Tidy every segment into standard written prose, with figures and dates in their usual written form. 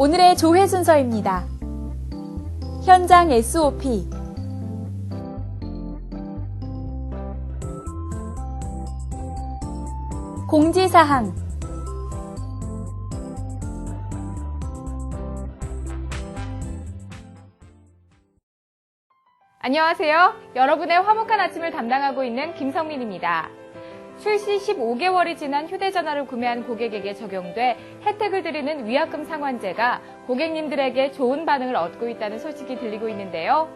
오늘의 조회 순서입니다. 현장 SOP, 공지사항, 안녕하세요. 여러분의 화목한 아침을 담당하고 있는 김성민입니다. 출시 15개월이 지난 휴대전화를 구매한 고객에게 적용돼 혜택을 드리는 위약금 상환제가 고객님들에게 좋은 반응을 얻고 있다는 소식이 들리고 있는데요.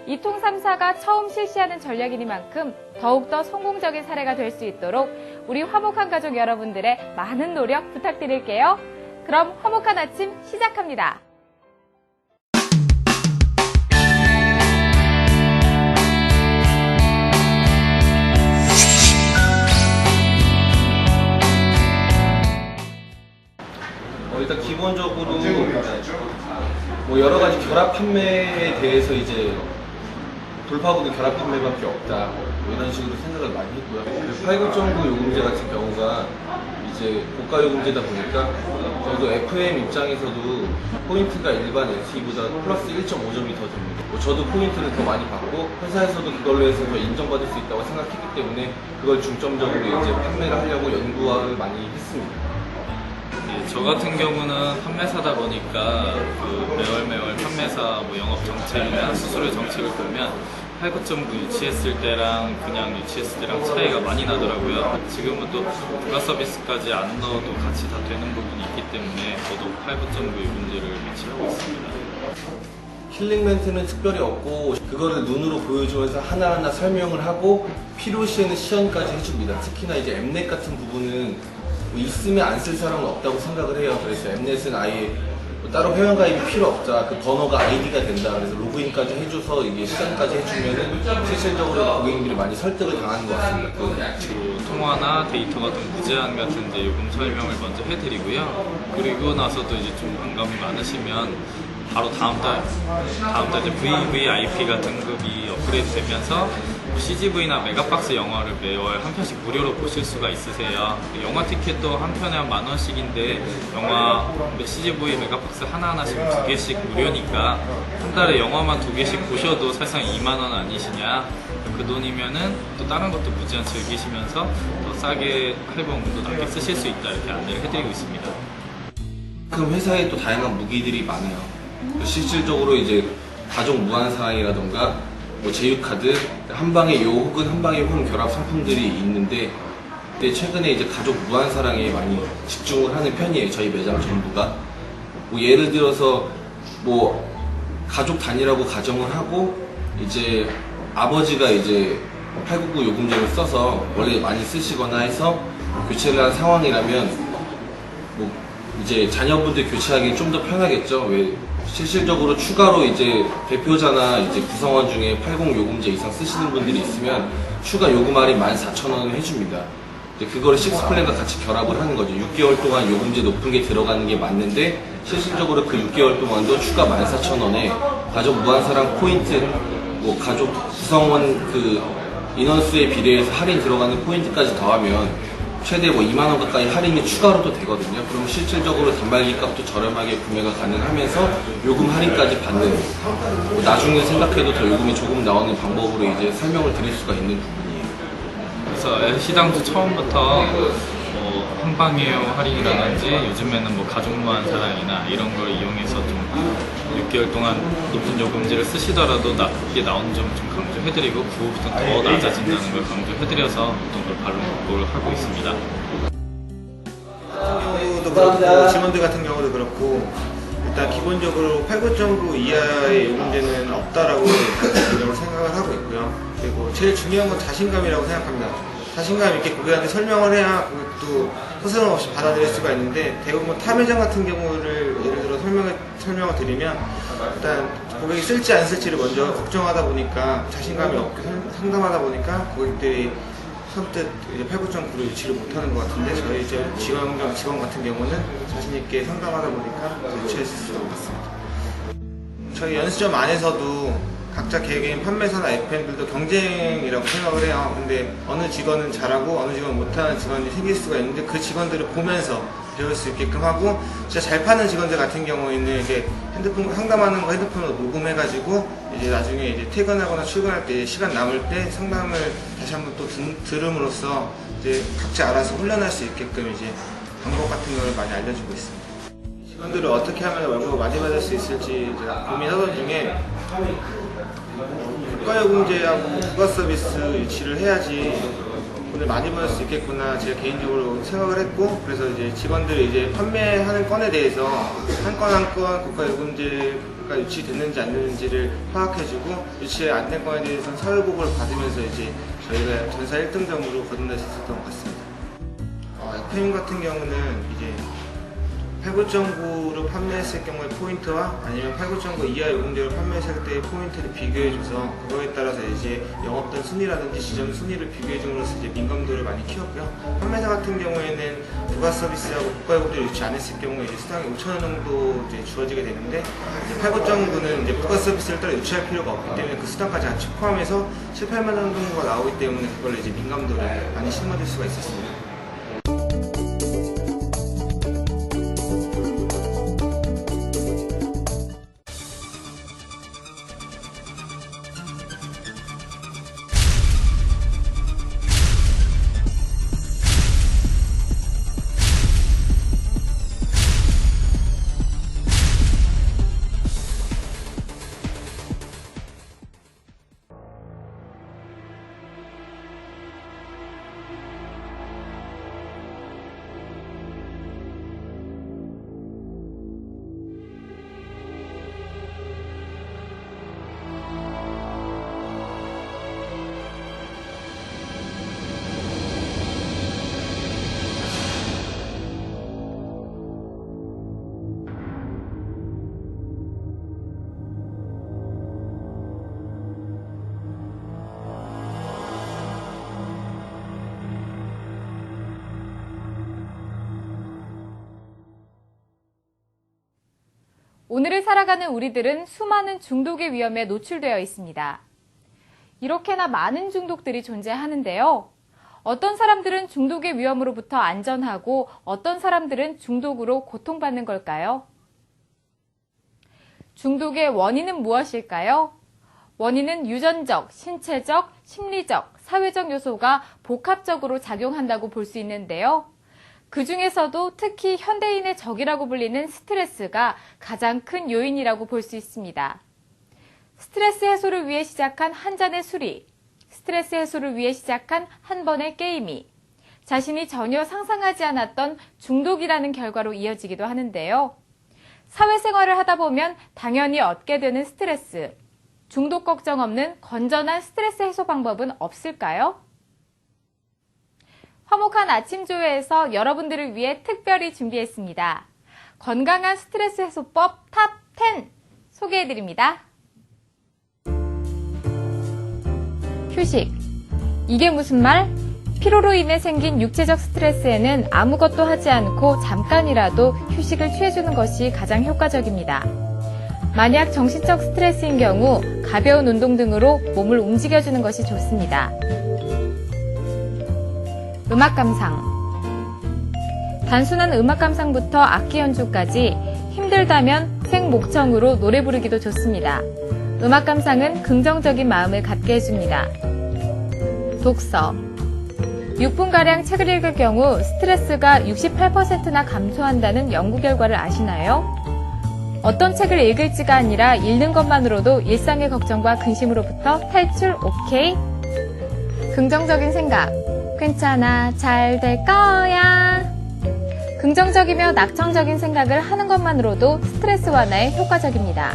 이통 3사가 처음 실시하는 전략이니만큼 더욱더 성공적인 사례가 될 수 있도록 우리 화목한 가족 여러분들의 많은 노력 부탁드릴게요. 그럼 화목한 아침 시작합니다. 일단 기본적으로 뭐 여러 가지 결합 판매에 대해서 이제 돌파구는 결합 판매밖에 없다, 뭐 이런 식으로 생각을 많이 했고요. 89.9 요금제 같은 경우가 이제 고가 요금제다 보니까 저도 FM 입장에서도 포인트가 일반 LTE보다 플러스 1.5점이 더 됩니다. 뭐 저도 포인트를 더 많이 받고 회사에서도 그걸로 해서 더 인정받을 수 있다고 생각했기 때문에 그걸 중점적으로 이제 판매를 하려고 연구를 많이 했습니다. 저 같은 경우는 판매사다 보니까 매월 판매사 영업 정책이나 수수료 정책을 보면 89.9 유치했을 때랑 그냥 유치했을 때랑 차이가 많이 나더라고요. 지금은 또 부가 서비스까지 안 넣어도 같이 다 되는 부분이 있기 때문에 저도 89.9 요금제를 유치하고 있습니다. 힐링 멘트는 특별히 없고 그거를 눈으로 보여주면서 하나하나 설명을 하고 필요시에는 시연까지 해줍니다. 특히나 이제 엠넷 같은 부분은 있으면 안 쓸 사람은 없다고 생각을 해요. 그래서 엠넷은 아예 따로 회원가입이 필요 없다, 그 번호가 아이디가 된다, 그래서 로그인까지 해줘서 이게 시간까지 해주면은 실질적으로 고객님들이 많이 설득을 당하는 것 같습니다. 통화나 데이터 같은 무제한 같은 이제 요금 설명을 먼저 해드리고요. 그리고 나서도 이제 좀 반감이 많으시면 바로 다음 달 이제 VVIP가 등급이 업그레이드 되면서 CGV나 메가박스 영화를 매월 한 편씩 무료로 보실 수가 있으세요. 영화 티켓도 한 편에 한 10,000원씩인데 영화 CGV 메가박스 하나하나씩 2개씩 무료니까 한 달에 영화만 2개씩 보셔도 사실상 20,000원 아니시냐. 그 돈이면은 또 다른 것도 무제한 즐기시면서 더 싸게 할부금도 낮게 쓰실 수 있다, 이렇게 안내를 해드리고 있습니다. 그럼 회사에 또 다양한 무기들이 많아요. 실질적으로 이제 가족 무한사랑이라던가 뭐 제휴카드, 한방에 요 혹은 한방에 홈 결합 상품들이 있는데 최근에 이제 가족 무한사랑에 많이 집중을 하는 편이에요. 저희 매장 전부가. 뭐 예를 들어서 뭐 가족 단위라고 가정을 하고 이제 아버지가 이제 899 요금제를 써서 원래 많이 쓰시거나 해서 교체를 한 상황이라면 뭐 이제 자녀분들 교체하기 좀 더 편하겠죠. 왜 실질적으로 추가로 이제 대표자나 이제 구성원 중에 80 요금제 이상 쓰시는 분들이 있으면 추가 요금 할인 14,000원을 해줍니다. 이제 그거를 식스플랜과 같이 결합을 하는 거죠. 6개월 동안 요금제 높은 게 들어가는 게 맞는데 실질적으로 그 6개월 동안도 추가 14,000원에 가족 무한사랑 포인트, 뭐 가족 구성원 그 인원수에 비례해서 할인 들어가는 포인트까지 더하면 최대 뭐 20,000원 가까이 할인이 추가로도 되거든요. 그럼 실질적으로 단말기 값도 저렴하게 구매가 가능하면서 요금 할인까지 받는, 뭐 나중에 생각해도 더 요금이 조금 나오는 방법으로 이제 설명을 드릴 수가 있는 부분이에요. 그래서 시장도 처음부터 뭐 한방에요 할인이라든지 요즘에는 뭐 가족 무한사랑이나 이런 걸 이용해서 좀 6개월 동안 높은 요금제를 쓰시더라도 낮게 나오는 점 좀 강조해드리고 그 후부터 더 낮아진다는 걸 강조해드려서 어떤 걸 바로 공부를 하고 있습니다. 경우도 그렇고 직원들 같은 경우도 그렇고 일단 기본적으로 89.9 이하의 요금제는 없다라고 생각을 하고 있고요. 그리고 제일 중요한 건 자신감이라고 생각합니다. 자신감 있게 고객한테 설명을 해야 그것도 서슴 없이 받아들일 수가 있는데 대부분 타 매장 같은 경우를 예를 들어 설명을 드리면 일단 고객이 쓸지 안 쓸지를 먼저 걱정하다 보니까 자신감이 없게 상담하다 보니까 고객들이 선뜻 이제 89.9를 유치를 못하는 것 같은데 저희 이제 직원 같은 경우는 자신있게 상담하다 보니까 유치할 수 있습니다. 저희 연수점 안에서도 각자 개개인 판매사나 FM들도 경쟁이라고 생각을 해요. 근데 어느 직원은 잘하고 어느 직원은 못하는 직원이 생길 수가 있는데 그 직원들을 보면서 배울 수 있게끔 하고, 진짜 잘 파는 직원들 같은 경우에는 이제 핸드폰 상담하는 거 핸드폰으로 녹음해가지고 이제 나중에 이제 퇴근하거나 출근할 때 시간 남을 때 상담을 다시 한번 또 들음으로써 이제 각자 알아서 훈련할 수 있게끔 이제 방법 같은 걸 많이 알려주고 있습니다. 직원들을 어떻게 하면 월급을 많이 받을 수 있을지 제가 고민하던 중에 국가요금제하고 국가서비스 유치를 해야지 돈을 많이 벌 수 있겠구나 제가 개인적으로 생각을 했고, 그래서 이제 직원들이 이제 판매하는 건에 대해서 한 건 한 건 국가요금제가 유치됐는지 안 됐는지를 파악해주고, 유치 안 된 건에 대해서는 사회보고를 받으면서 이제 저희가 전사 1등점으로 거듭날 수 있었던 것 같습니다. FM 같은 경우는 이제 89.9로 판매했을 경우의 포인트와 아니면 89.9 이하 요금제로 판매했을 때의 포인트를 비교해줘서 그거에 따라서 이제 영업던 순위라든지 지점 순위를 비교해줌으로써 이제 민감도를 많이 키웠고요. 판매사 같은 경우에는 부가 서비스하고 국가요금제를 유치 안 했을 경우에 이제 수당이 5,000원 정도 이제 주어지게 되는데, 89.9는 이제 부가 서비스를 따로 유치할 필요가 없기 때문에 그 수당까지 같이 포함해서 7, 8만 원 정도가 나오기 때문에 그걸로 이제 민감도를 많이 심어줄 수가 있었습니다. 오늘을 살아가는 우리들은 수많은 중독의 위험에 노출되어 있습니다. 이렇게나 많은 중독들이 존재하는데요. 어떤 사람들은 중독의 위험으로부터 안전하고 어떤 사람들은 중독으로 고통받는 걸까요? 중독의 원인은 무엇일까요? 원인은 유전적, 신체적, 심리적, 사회적 요소가 복합적으로 작용한다고 볼 수 있는데요. 그 중에서도 특히 현대인의 적이라고 불리는 스트레스가 가장 큰 요인이라고 볼 수 있습니다. 스트레스 해소를 위해 시작한 한 잔의 술이, 스트레스 해소를 위해 시작한 한 번의 게임이 자신이 전혀 상상하지 않았던 중독이라는 결과로 이어지기도 하는데요. 사회생활을 하다 보면 당연히 얻게 되는 스트레스, 중독 걱정 없는 건전한 스트레스 해소 방법은 없을까요? 화목한 아침 조회에서 여러분들을 위해 특별히 준비했습니다. 건강한 스트레스 해소법 탑 10 소개해드립니다. 휴식. 이게 무슨 말? 피로로 인해 생긴 육체적 스트레스에는 아무것도 하지 않고 잠깐이라도 휴식을 취해주는 것이 가장 효과적입니다. 만약 정신적 스트레스인 경우 가벼운 운동 등으로 몸을 움직여주는 것이 좋습니다. 음악 감상. 단순한 음악 감상부터 악기 연주까지 힘들다면 생목청으로 노래 부르기도 좋습니다. 음악 감상은 긍정적인 마음을 갖게 해줍니다. 독서. 6분가량 책을 읽을 경우 스트레스가 68%나 감소한다는 연구 결과를 아시나요? 어떤 책을 읽을지가 아니라 읽는 것만으로도 일상의 걱정과 근심으로부터 탈출 오케이? 긍정적인 생각. 괜찮아, 잘 될 거야. 긍정적이며 낙천적인 생각을 하는 것만으로도 스트레스 완화에 효과적입니다.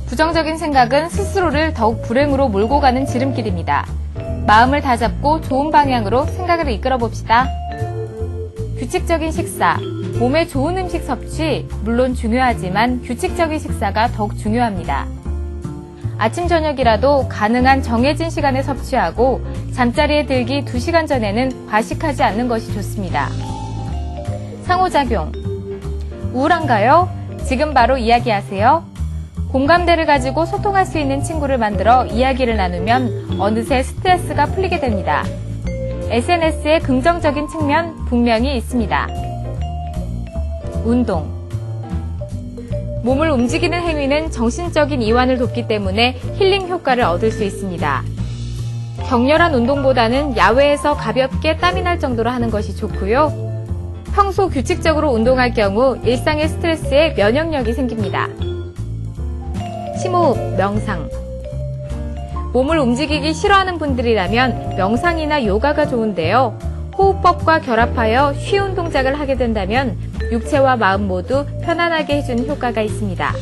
부정적인 생각은 스스로를 더욱 불행으로 몰고 가는 지름길입니다. 마음을 다잡고 좋은 방향으로 생각을 이끌어 봅시다. 규칙적인 식사. 몸에 좋은 음식 섭취, 물론 중요하지만 규칙적인 식사가 더욱 중요합니다. 아침 저녁이라도 가능한 정해진 시간에 섭취하고 잠자리에 들기 2시간 전에는 과식하지 않는 것이 좋습니다. 상호작용. 우울한가요? 지금 바로 이야기하세요. 공감대를 가지고 소통할 수 있는 친구를 만들어 이야기를 나누면 어느새 스트레스가 풀리게 됩니다. SNS의 긍정적인 측면 분명히 있습니다. 운동. 몸을 움직이는 행위는 정신적인 이완을 돕기 때문에 힐링 효과를 얻을 수 있습니다. 격렬한 운동보다는 야외에서 가볍게 땀이 날 정도로 하는 것이 좋고요. 평소 규칙적으로 운동할 경우 일상의 스트레스에 면역력이 생깁니다. 심호흡, 명상. 몸을 움직이기 싫어하는 분들이라면 명상이나 요가가 좋은데요. 호흡법과 결합하여 쉬운 동작을 하게 된다면 육체와 마음 모두 편안하게 해주는 효과가 있습니다.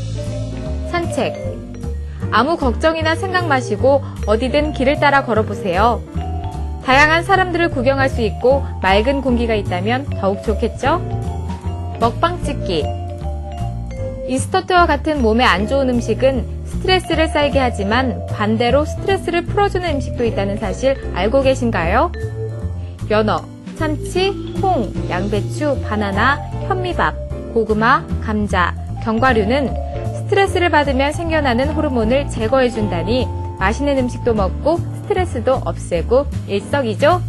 산책. 아무 걱정이나 생각 마시고 어디든 길을 따라 걸어보세요. 다양한 사람들을 구경할 수 있고 맑은 공기가 있다면 더욱 좋겠죠? 먹방 찍기. 인스턴트와 같은 몸에 안 좋은 음식은 스트레스를 쌓이게 하지만 반대로 스트레스를 풀어주는 음식도 있다는 사실 알고 계신가요? 연어, 참치, 콩, 양배추, 바나나, 현미밥, 고구마, 감자, 견과류는 스트레스를 받으면 생겨나는 호르몬을 제거해준다니 맛있는 음식도 먹고 스트레스도 없애고 일석이조.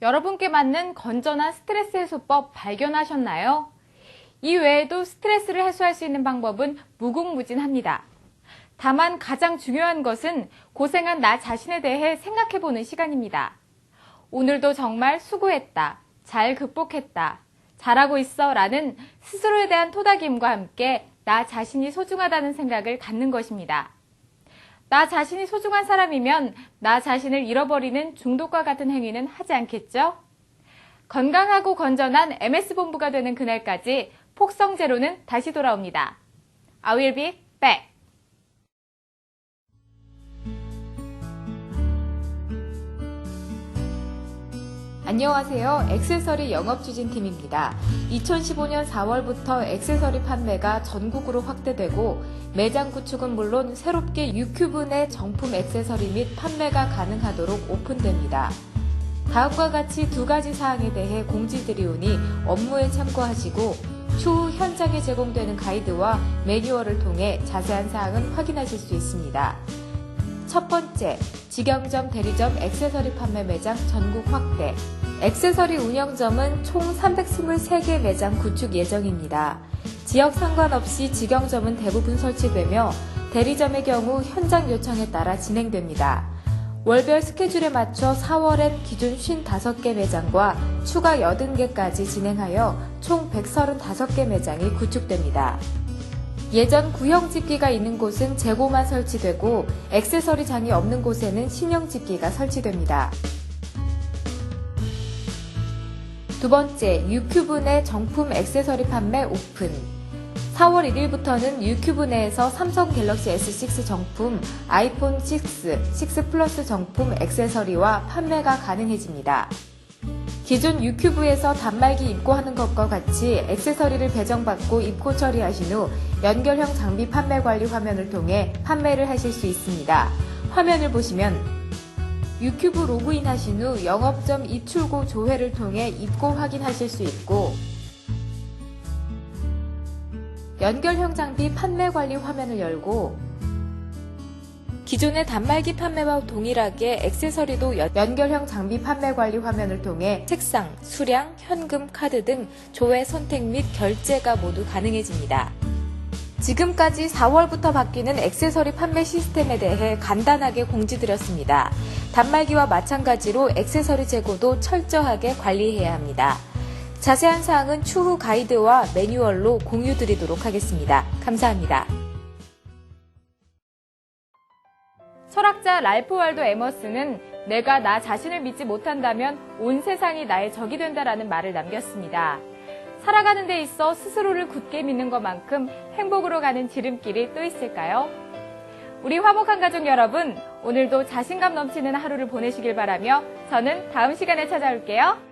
여러분께 맞는 건전한 스트레스 해소법 발견하셨나요? 이 외에도 스트레스를 해소할 수 있는 방법은 무궁무진합니다. 다만 가장 중요한 것은 고생한 나 자신에 대해 생각해보는 시간입니다. 오늘도 정말 수고했다, 잘 극복했다, 잘하고 있어 라는 스스로에 대한 토닥임과 함께 나 자신이 소중하다는 생각을 갖는 것입니다. 나 자신이 소중한 사람이면 나 자신을 잃어버리는 중독과 같은 행위는 하지 않겠죠? 건강하고 건전한 MS본부가 되는 그날까지 폭성제로는 다시 돌아옵니다. I will be back. 안녕하세요. 액세서리 영업추진팀입니다. 2015년 4월부터 액세서리 판매가 전국으로 확대되고 매장 구축은 물론 새롭게 유큐브 내 정품 액세서리 및 판매가 가능하도록 오픈됩니다. 다음과 같이 두 가지 사항에 대해 공지드리오니 업무에 참고하시고 추후 현장에 제공되는 가이드와 매뉴얼을 통해 자세한 사항은 확인하실 수 있습니다. 첫 번째, 직영점, 대리점, 액세서리 판매 매장 전국 확대. 액세서리 운영점은 총 323개 매장 구축 예정입니다. 지역 상관없이 직영점은 대부분 설치되며 대리점의 경우 현장 요청에 따라 진행됩니다. 월별 스케줄에 맞춰 4월엔 기존 55개 매장과 추가 80개까지 진행하여 총 135개 매장이 구축됩니다. 예전 구형 집기가 있는 곳은 재고만 설치되고 액세서리 장이 없는 곳에는 신형 집기가 설치됩니다. 두 번째, 유큐브 내 정품 액세서리 판매 오픈. 4월 1일부터는 유큐브 내에서 삼성 갤럭시 S6 정품, 아이폰 6, 6 플러스 정품 액세서리와 판매가 가능해집니다. 기존 유큐브에서 단말기 입고하는 것과 같이 액세서리를 배정받고 입고 처리하신 후 연결형 장비 판매 관리 화면을 통해 판매를 하실 수 있습니다. 화면을 보시면 유큐브 로그인 하신 후 영업점 입출고 조회를 통해 입고 확인하실 수 있고 연결형 장비 판매 관리 화면을 열고 기존의 단말기 판매와 동일하게 액세서리도 연결형 장비 판매 관리 화면을 통해 책상, 수량, 현금, 카드 등 조회 선택 및 결제가 모두 가능해집니다. 지금까지 4월부터 바뀌는 액세서리 판매 시스템에 대해 간단하게 공지드렸습니다. 단말기와 마찬가지로 액세서리 재고도 철저하게 관리해야 합니다. 자세한 사항은 추후 가이드와 매뉴얼로 공유드리도록 하겠습니다. 감사합니다. 철학자 랄프 월도 에머스는 내가 나 자신을 믿지 못한다면 온 세상이 나의 적이 된다라는 말을 남겼습니다. 살아가는 데 있어 스스로를 굳게 믿는 것만큼 행복으로 가는 지름길이 또 있을까요? 우리 화목한 가족 여러분, 오늘도 자신감 넘치는 하루를 보내시길 바라며 저는 다음 시간에 찾아올게요.